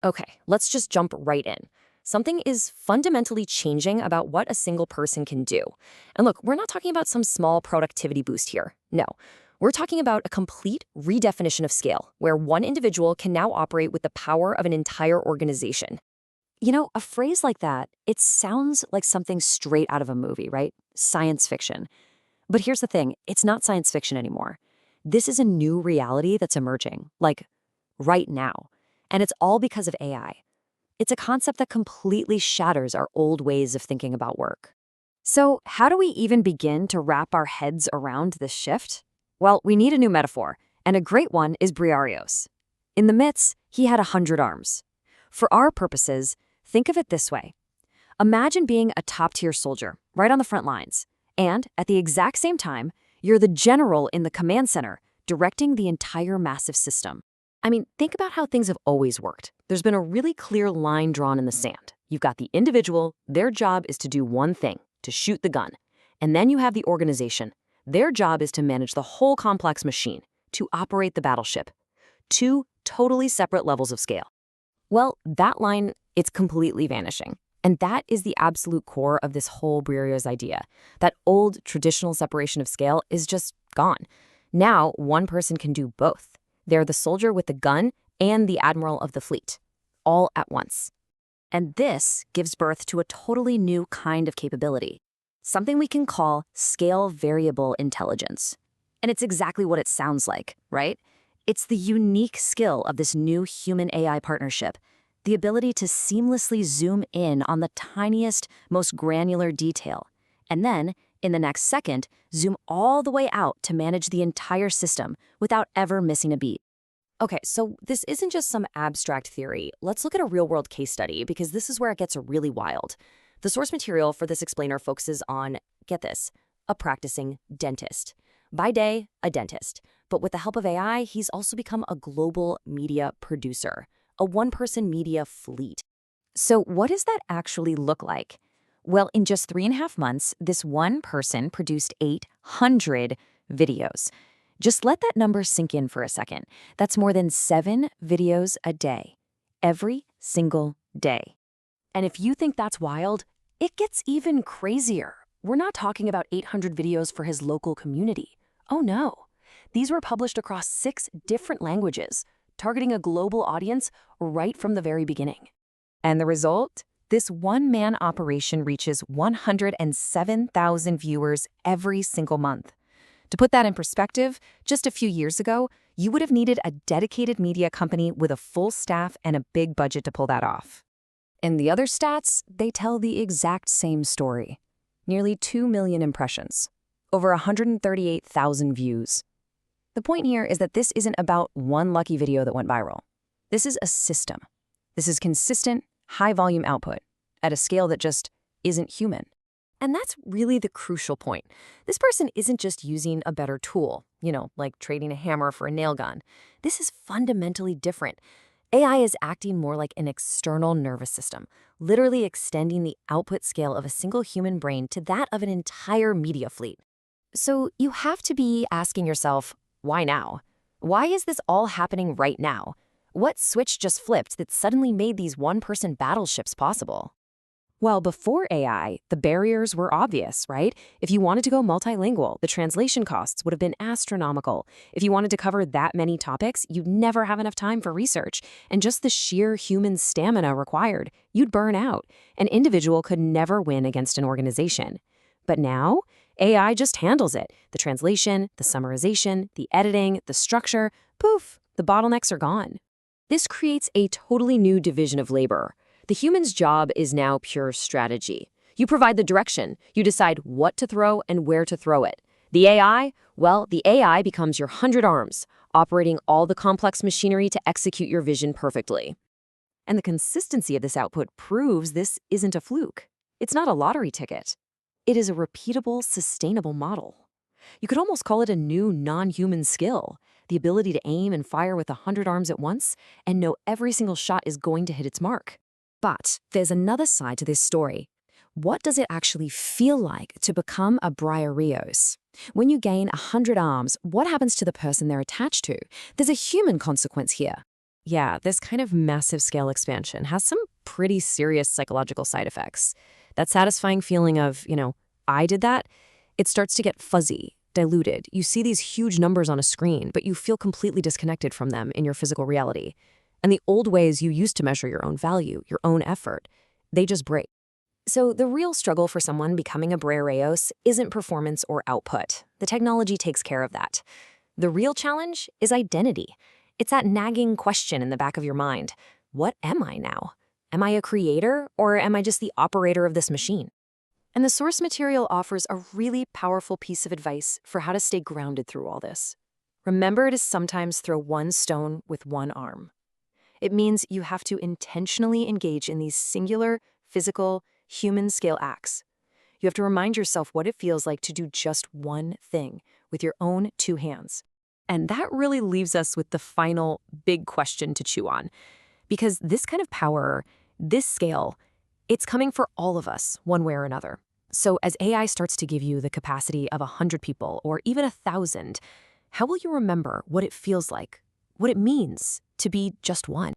Okay, let's just jump right in. Something is fundamentally changing about what a single person can do. And look, we're not talking about some small productivity boost here. No, we're talking about a complete redefinition of scale, where one individual can now operate with the power of an entire organization. You know, a phrase like that, it sounds like something straight out of a movie, right? Science fiction. But here's the thing, it's not science fiction anymore. This is a new reality that's emerging, like right now. And it's all because of AI. It's a concept that completely shatters our old ways of thinking about work. So how do we even begin to wrap our heads around this shift? Well, we need a new metaphor, and a great one is Briareos. In the myths, he had 100 arms. For our purposes, think of it this way. Imagine being a top-tier soldier, right on the front lines, and at the exact same time, you're the general in the command center, directing the entire massive system. I mean, think about how things have always worked. There's been a really clear line drawn in the sand. You've got the individual, their job is to do one thing, to shoot the gun. And then you have the organization. Their job is to manage the whole complex machine, to operate the battleship. Two totally separate levels of scale. Well, that line, it's completely vanishing. And that is the absolute core of this whole Briareos idea. That old, traditional separation of scale is just gone. Now, one person can do both. They're the soldier with the gun and the admiral of the fleet, all at once. And this gives birth to a totally new kind of capability, something we can call scale variable intelligence. And it's exactly what it sounds like, right? It's the unique skill of this new human-AI partnership, the ability to seamlessly zoom in on the tiniest, most granular detail, and then, in the next second, zoom all the way out to manage the entire system without ever missing a beat. Okay, so this isn't just some abstract theory. Let's look at a real-world case study, because this is where it gets really wild. The source material for this explainer focuses on, get this, a practicing dentist. By day, a dentist. But with the help of AI, he's also become a global media producer, a one-person media fleet. So what does that actually look like? Well, in just 3.5 months, this one person produced 800 videos. Just let that number sink in for a second. That's more than 7 videos a day, every single day. And if you think that's wild, it gets even crazier. We're not talking about 800 videos for his local community. Oh no. These were published across 6 different languages, targeting a global audience right from the very beginning. And the result? This one-man operation reaches 107,000 viewers every single month. To put that in perspective, just a few years ago, you would have needed a dedicated media company with a full staff and a big budget to pull that off. And the other stats, they tell the exact same story. Nearly 2 million impressions, over 138,000 views. The point here is that this isn't about one lucky video that went viral. This is a system. This is consistent, high-volume output at a scale that just isn't human. And that's really the crucial point. This person isn't just using a better tool, like trading a hammer for a nail gun. This is fundamentally different. AI is acting more like an external nervous system, literally extending the output scale of a single human brain to that of an entire media fleet. So you have to be asking yourself, why now? Why is this all happening right now? What switch just flipped that suddenly made these one-person battleships possible? Well, before AI, the barriers were obvious, right? If you wanted to go multilingual, the translation costs would have been astronomical. If you wanted to cover that many topics, you'd never have enough time for research. And just the sheer human stamina required, you'd burn out. An individual could never win against an organization. But now, AI just handles it. The translation, the summarization, the editing, the structure, poof, the bottlenecks are gone. This creates a totally new division of labor. The human's job is now pure strategy. You provide the direction. You decide what to throw and where to throw it. The AI? Well, the AI becomes your 100 arms, operating all the complex machinery to execute your vision perfectly. And the consistency of this output proves this isn't a fluke. It's not a lottery ticket. It is a repeatable, sustainable model. You could almost call it a new non-human skill, the ability to aim and fire with 100 arms at once and know every single shot is going to hit its mark. But there's another side to this story. What does it actually feel like to become a Briareos? When you gain 100 arms, what happens to the person they're attached to? There's a human consequence here. Yeah, this kind of massive scale expansion has some pretty serious psychological side effects. That satisfying feeling of, I did that, it starts to get fuzzy, diluted. You see these huge numbers on a screen, but you feel completely disconnected from them in your physical reality. And the old ways you used to measure your own value, your own effort, they just break. So the real struggle for someone becoming a Briareos isn't performance or output. The technology takes care of that. The real challenge is identity. It's that nagging question in the back of your mind. What am I now? Am I a creator, or am I just the operator of this machine? And the source material offers a really powerful piece of advice for how to stay grounded through all this. Remember to sometimes throw one stone with one arm. It means you have to intentionally engage in these singular, physical, human-scale acts. You have to remind yourself what it feels like to do just one thing with your own two hands. And that really leaves us with the final big question to chew on. Because this kind of power, this scale, it's coming for all of us, one way or another. So as AI starts to give you the capacity of 100 people or even 1,000, how will you remember what it feels like, what it means to be just one?